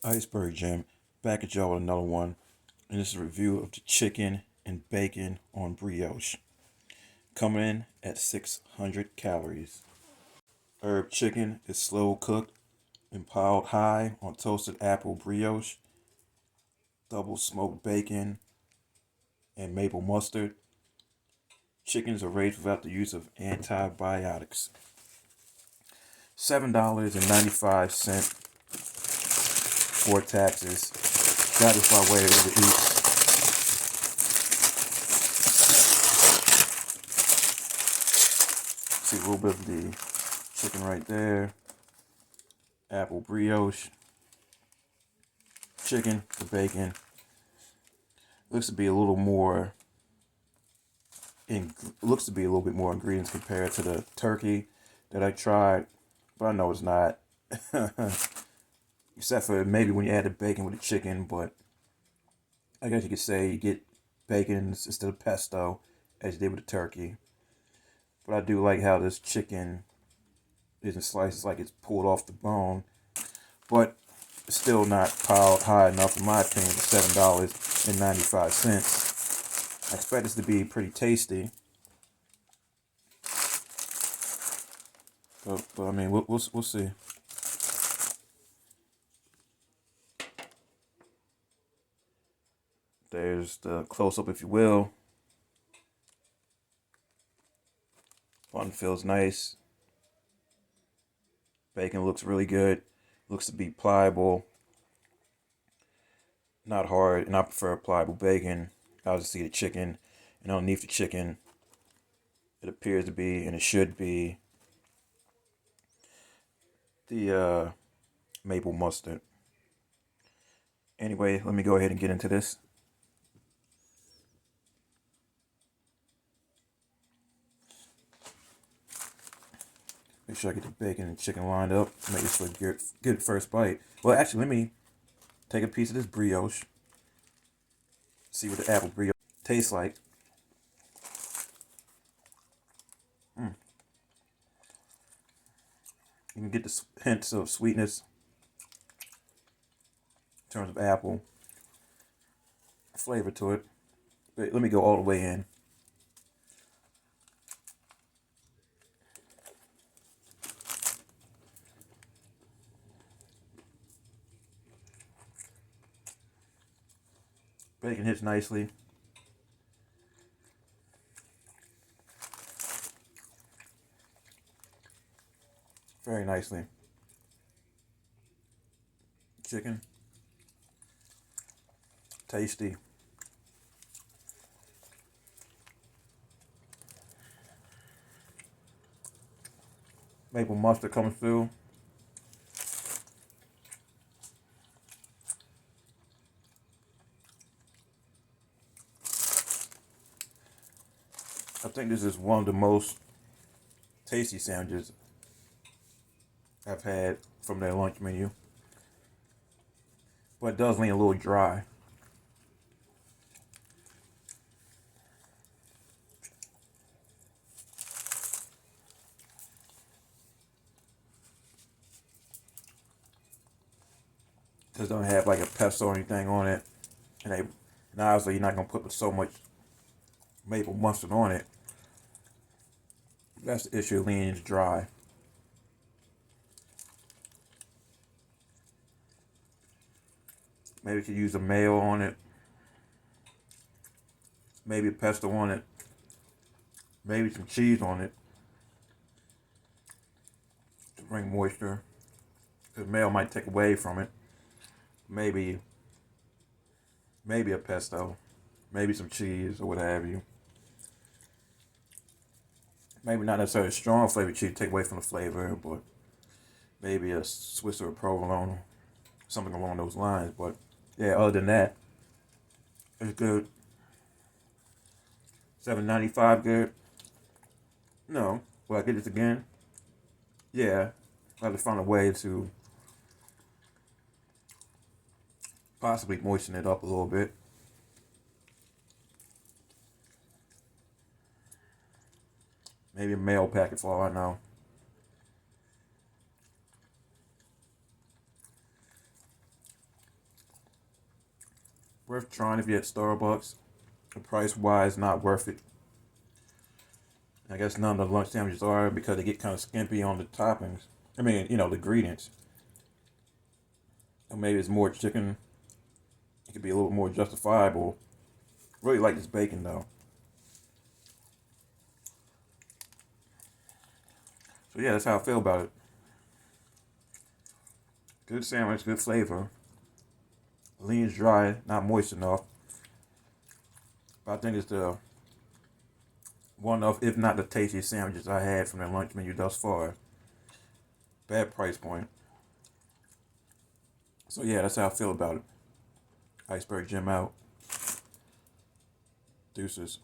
Iceberg Jim, back at y'all with another one, and this is a review of the chicken and bacon on brioche. Coming in at 600 calories. Herb chicken is slow cooked and piled high on toasted apple brioche, double smoked bacon, and maple mustard. Chickens are raised without the use of antibiotics. $7.95 for taxes. That is my way to eat. See a little bit of the chicken right there. Apple brioche. Chicken, the bacon. Looks to be a little more. Looks to be a little bit more ingredients compared to the turkey that I tried, but I know it's not. Except for maybe when you add the bacon with the chicken, but I guess you could say you get bacon instead of pesto as you did with the turkey. But I do like how this chicken isn't sliced like it's pulled off the bone, but it's still not piled high enough, in my opinion, for $7.95. I expect this to be pretty tasty, but I mean, we'll see. There's the close up, if you will. Bun feels nice. Bacon looks really good. Looks to be pliable, not hard, and I prefer pliable bacon. I'll just see the chicken, and underneath the chicken, it appears to be, and it should be, the maple mustard. Anyway, let me go ahead and get into this. Make sure I get the bacon and chicken lined up. Make this look good, good first bite. Well, actually, let me take a piece of this brioche. See what the apple brioche tastes like. You can get the hints of sweetness in terms of apple flavor to it. But let me go all the way in. Bacon hits nicely. Very nicely. Chicken. Tasty. Maple mustard comes through. I think this is one of the most tasty sandwiches I've had from their lunch menu. But it does lean a little dry. Just don't have like a pesto or anything on it. And obviously you're not gonna put so much maple mustard on it. That's the issue, leans dry. Maybe you could use a mayo on it. Maybe a pesto on it. Maybe some cheese on it to bring moisture. Because mayo might take away from it. Maybe a pesto. Maybe some cheese or what have you. Maybe not necessarily strong flavored cheese to take away from the flavor, but maybe a Swiss or a provolone, something along those lines. But yeah, other than that, it's good. $7.95 good. No, will I get this again? Yeah, I have to find a way to possibly moisten it up a little bit. Maybe a mail packet for all I know. Worth trying if you're at Starbucks. The price wise, not worth it. I guess none of the lunch sandwiches are because they get kind of skimpy on the toppings. I mean, the ingredients. Or maybe it's more chicken. It could be a little more justifiable. Really like this bacon though. So yeah, that's how I feel about it. Good sandwich, good flavor. Lean dry, not moist enough. But I think it's the one of, if not the tastiest sandwiches I had from the lunch menu thus far. Bad price point. So yeah, that's how I feel about it. Iceberg Jim out. Deuces.